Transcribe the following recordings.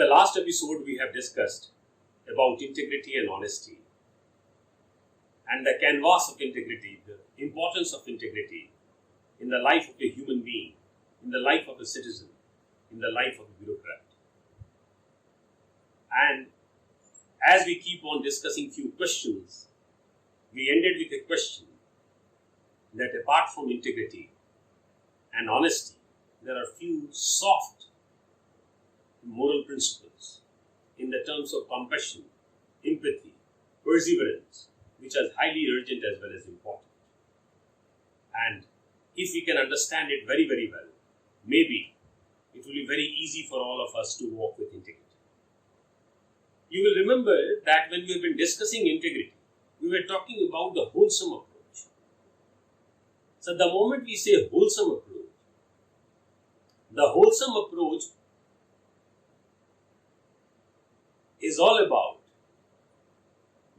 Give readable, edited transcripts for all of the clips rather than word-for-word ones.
the last episode, we have discussed about integrity and honesty and the canvas of integrity, the importance of integrity in the life of a human being, in the life of a citizen, in the life of a bureaucrat. And as we keep on discussing few questions, we ended with a question that apart from integrity and honesty, there are few soft moral principles in the terms of compassion, empathy, perseverance, which are highly urgent as well as important. And if we can understand it very, very well, maybe it will be very easy for all of us to walk with integrity. You will remember that when we have been discussing integrity, we were talking about the wholesome approach. So the moment we say wholesome approach, the wholesome approach is all about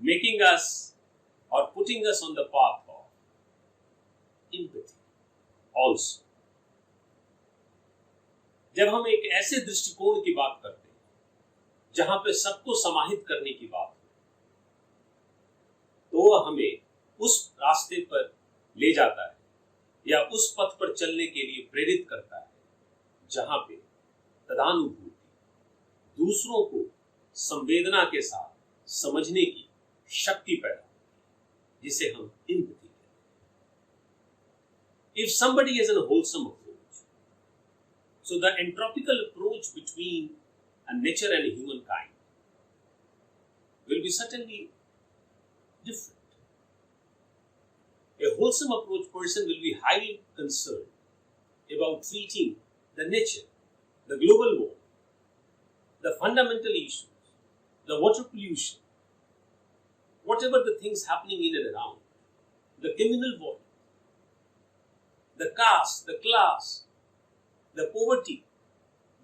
making us or putting us on the path of empathy also. जब हम एक ऐसे दृष्टिकोण की बात करते हैं जहां पे सबको समाहित करने की बात हो, तो वह हमें उस रास्ते पर ले जाता है या उस पथ पर चलने के लिए प्रेरित करता है जहां पे तदानुभूति, दूसरों को संवेदना के साथ समझने की शक्ति पैदा होती है, जिसे हम empathy कहते हैं. If somebody has a wholesome approach, so the entropical approach between a nature and humankind will be certainly different. A wholesome approach person will be highly concerned about treating the nature, the global warming, the fundamental issues, the water pollution, whatever the things happening in and around, the communal violence, the caste, the class, the poverty,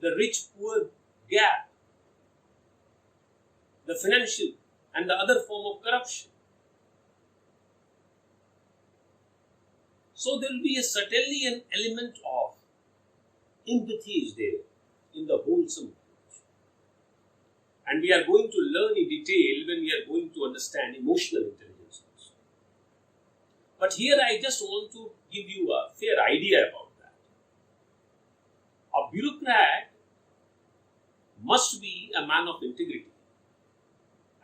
the rich-poor gap, the financial and the other form of corruption. So there will be certainly an element of empathy is there in the wholesome approach. And we are going to learn in detail when we are going to understand emotional intelligence also. But here I just want to give you a fair idea about that. A bureaucrat must be a man of integrity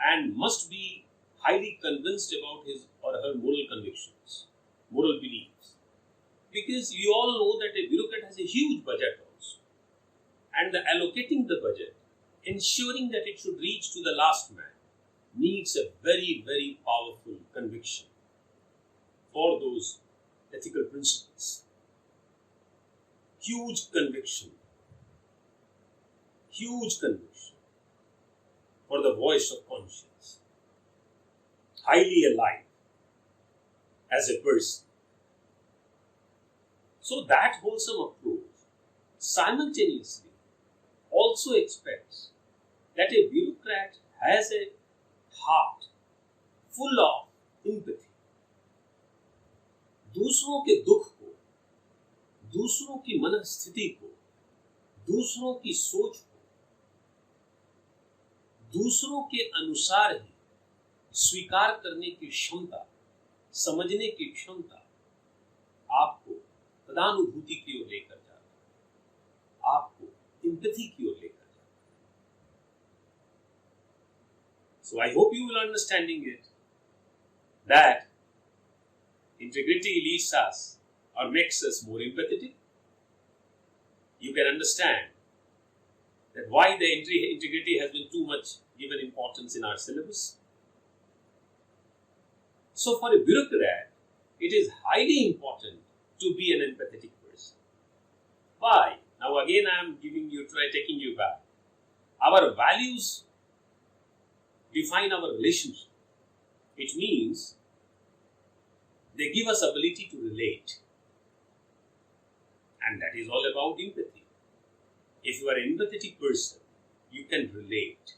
and must be highly convinced about his or her moral convictions, moral beliefs. Because you all know that a bureaucrat has a huge budget also. And the allocating the budget, ensuring that it should reach to the last man, needs a very, very powerful conviction for those ethical principles. Huge conviction for the voice of conscience, highly alive as a person. So that wholesome approach simultaneously also expects that a bureaucrat has a heart full of empathy. दूसरों के दुख को, दूसरों की मनस्थिति को, दूसरों की सोच को, दूसरों के अनुसार ही स्वीकार करने की क्षमता, समझने की क्षमता आपको तदानुभूति की ओर लेकर जाता है, आपको empathy की ओर लेकर जाता है. So I hope you will understanding it that integrity leads us or makes us more empathetic. You can understand that why the integrity has been too much given importance in our syllabus. So for a bureaucrat, it is highly important to be an empathetic person. Why? Now again I am taking you back. Our values define our relationship. It means they give us ability to relate. And that is all about empathy. If you are an empathetic person, you can relate.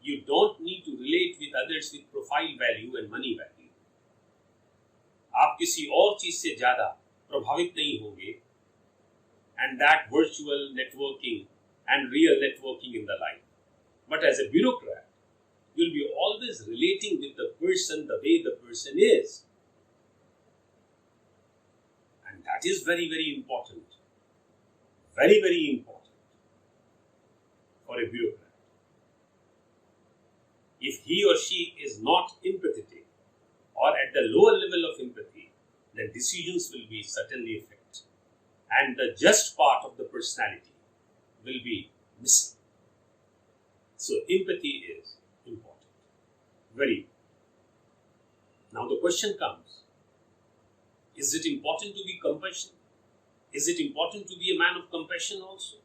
You don't need to relate with others with profile value and money value. आप किसी और चीज से ज्यादा प्रभावित नहीं होंगे, and that virtual networking and real networking in the life. But as a bureaucrat, you'll be always relating with the person the way the person is. And that is very, very important. Very, very important for a bureaucrat. If he or she is not empathetic or at the lower level of empathy, then decisions will be certainly affected. And the just part of the personality will be missing. So empathy is important. Very. Now the question comes, is it important to be compassionate? Is it important to be a man of compassion also?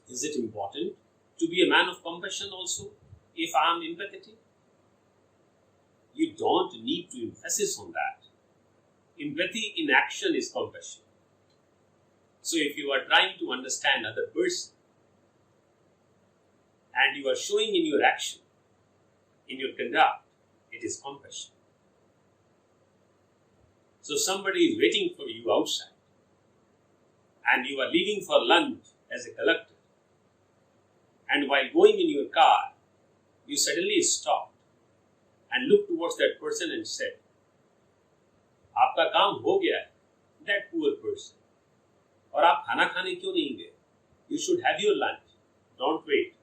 Is it important to be a man of compassion also if I am empathetic? You don't need to emphasis on that. Empathy in action is compassion. So if you are trying to understand other person and you are showing in your action, in your conduct, it is compassion. So somebody is waiting for you outside and you are leaving for lunch as a collector, and while going in your car, you suddenly stopped and looked towards that person and said, आपका काम हो गया है, that poor person, और आप खाना खाने क्यों नहीं गए? You should have your lunch, don't wait.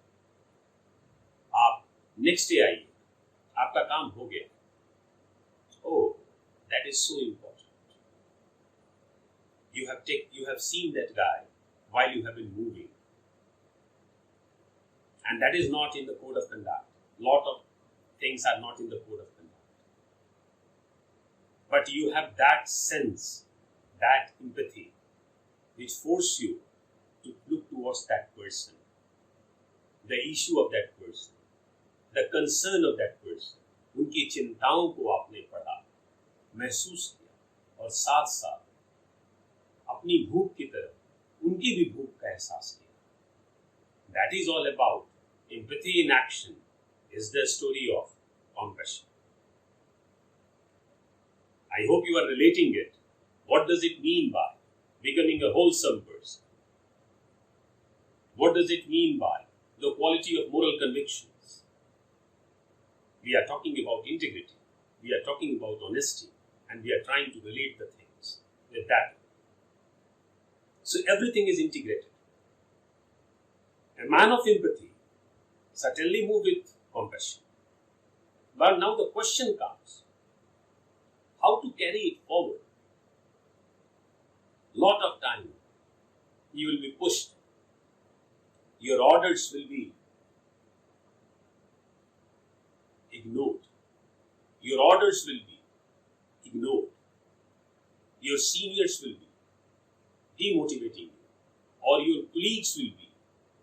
आप next day आइए, आपका काम हो गया. Oh, that is so important. You have seen that guy while you have been moving, and that is not in the code of conduct. Lot of things are not in the code of conduct. But you have that sense, that empathy, which force you to look towards that person, the issue of that person, the concern of that person. उनकी चिंताओं को आपने पढ़ा, महसूस किया और साथ साथ अपनी भूख की तरफ उनकी भी भूख का एहसास किया. That is all about empathy in action. Is the story of compassion. I hope you are relating it. What does it mean by becoming a wholesome person? What does it mean by the quality of moral convictions? We are talking about integrity. We are talking about honesty. And we are trying to relate the things with that. So everything is integrated. A man of empathy certainly moves with compassion. But now the question comes, how to carry it forward? Lot of time you will be pushed. Your orders will be ignored. Your orders will be ignored. Your seniors will be demotivating you, or your colleagues will be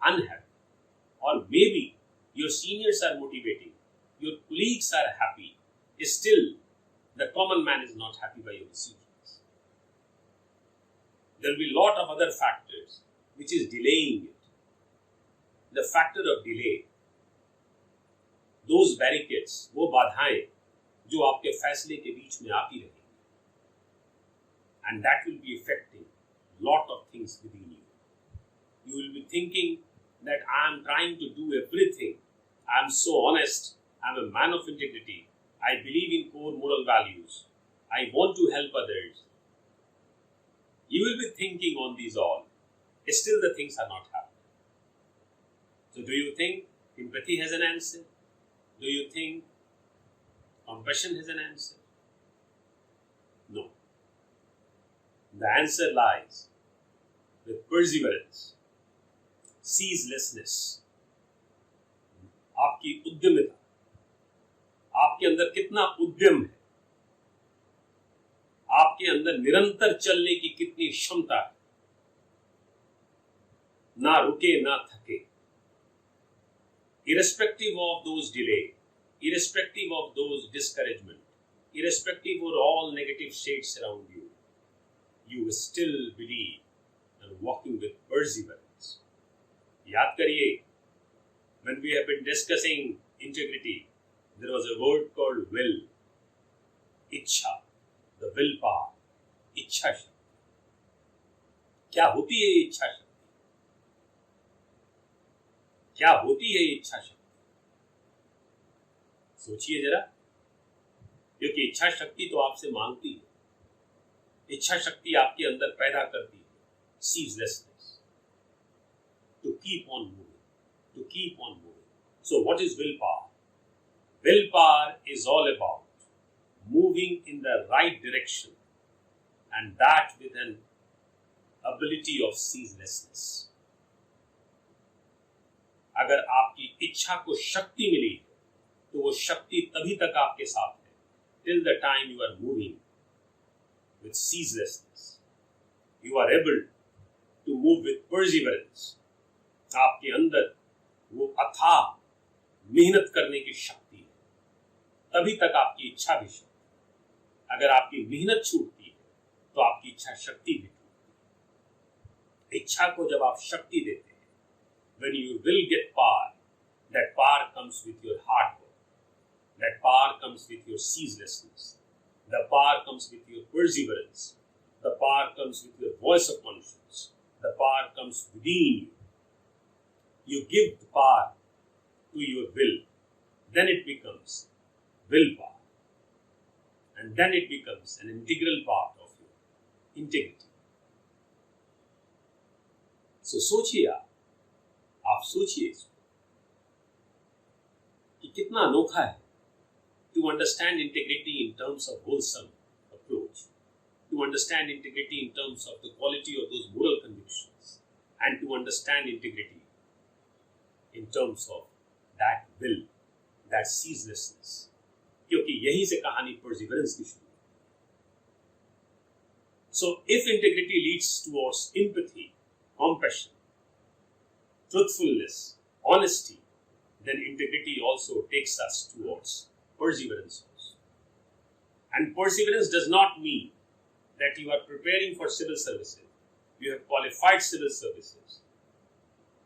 unhappy, or maybe your seniors are motivating, your colleagues are happy, still the common man is not happy by your decisions. There will be a lot of other factors which is delaying it. The factor of delay, those barricades, वो बाधाएं जो आपके फैसले के बीच में आती रहेंगी, and that will be affecting lot of things within you. You will be thinking that I am trying to do everything. I am so honest. I am a man of integrity. I believe in core moral values. I want to help others. You will be thinking on these all. Still the things are not happening. So do you think empathy has an answer? Do you think compassion has an answer? No. The answer lies with perseverance, ceaselessness, आपकी उद्यमिता, आपके अंदर कितना उद्यम है, आपके अंदर निरंतर चलने की कितनी क्षमता है, ना रुके ना थके, irrespective of those delay, irrespective of those discouragement, irrespective of all negative shades around you, you will still believe and walking with perseverance. याद करिए, when we have been discussing integrity, there was a word called will, इच्छा, the willpower, इच्छा शक्ति. क्या होती है ये इच्छा शक्ति? क्या होती है इच्छा शक्ति? सोचिए जरा, क्योंकि इच्छा शक्ति तो आपसे मांगती है, इच्छा शक्ति आपके अंदर पैदा करती है ceaselessness, to keep on moving, to keep on moving. So what is willpower? Willpower is all about moving in the right direction, and that with an ability of ceaselessness. अगर आपकी इच्छा को शक्ति मिली है तो वो शक्ति तभी तक आपके साथ है till the time you are moving with ceaselessness. You are able to move with perseverance. आपके अंदर वो अथाह मेहनत करने की शक्ति है, तभी तक आपकी इच्छा भी शक्ति। अगर आपकी मेहनत छूटती है तो आपकी इच्छा शक्ति भी टूटती है। इच्छा को जब आप शक्ति देते हैं, when you will get power, that power comes with your hard work, that power comes with your ceaselessness, the power comes with your perseverance, the power comes with your voice of conscience, the power comes within you. You give the power to your will, then it becomes willpower. And then it becomes an integral part of your integrity. So सोचिए आप सोचिए इसको कि कितना अनोखा है to understand integrity in terms of wholesome approach, to understand integrity in terms of the quality of those moral convictions, and to understand integrity in terms of that will, that ceaselessness. क्योंकि यहीं से कहानी perseverance की शुरू है. So if integrity leads towards empathy, compassion, truthfulness, honesty, then integrity also takes us towards perseverance also. And perseverance does not mean that you are preparing for civil services. You have qualified civil services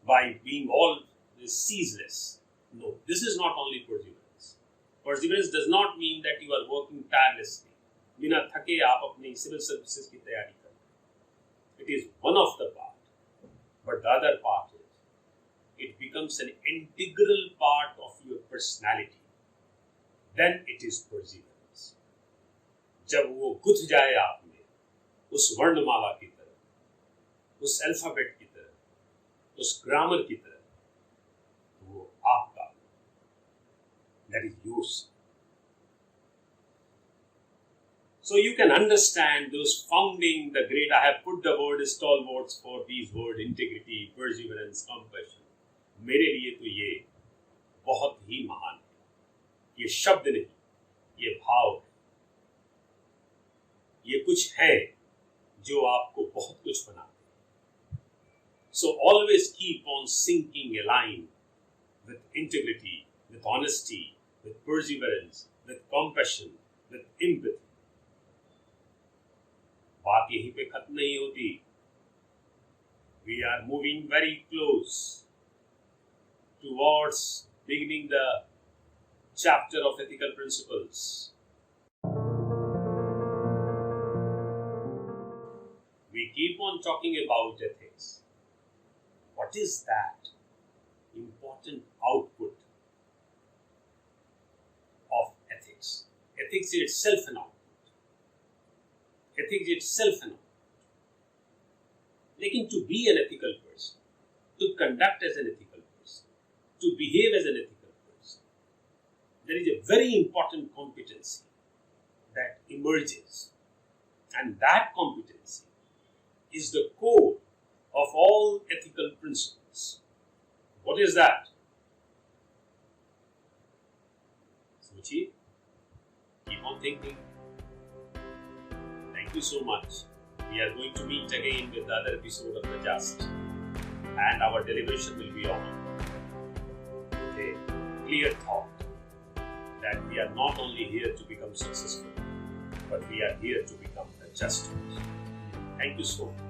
by being all ceaseless. No, this is not only perseverance. Perseverance does not mean that you are working tirelessly. बिना थके आप अपनी civil services की तैयारी करें. It is one of the part, but the other part is it becomes an integral part of your personality. Then it is perseverance. जब वो Guth जाए आप में उस वर्णमाला की तरह, उस अल्फाबेट की तरह, उस ग्रामर की तरह, तो वो आपका, that is yours. So you can understand those founding the great. I have put the word stalwarts for these words: integrity, perseverance, compassion. मेरे लिए तो ये बहुत ही महान है. ये शब्द नहीं, ये भाव है. ये कुछ है जो आपको बहुत कुछ बनाते हैं. So always keep on sinking a line with integrity, with honesty, with perseverance, with compassion, with empathy. बात यहीं पे खत्म नहीं होती. We are moving very close towards beginning the chapter of ethical principles. We keep on talking about ethics. What is that important output of ethics? Ethics is itself an output. Ethics itself an output. लेकिन to be an ethical person, to conduct as an ethical person, to behave as an ethical person, there is a very important competency that emerges, and that competency is the core of all ethical principles. What is that? Sochiye, keep on thinking. Thank you so much. We are going to meet again with the other episode of The Just, and our deliberation will be on with a clear thought that we are not only here to become successful, but we are here to become the just ones. Thank you so much.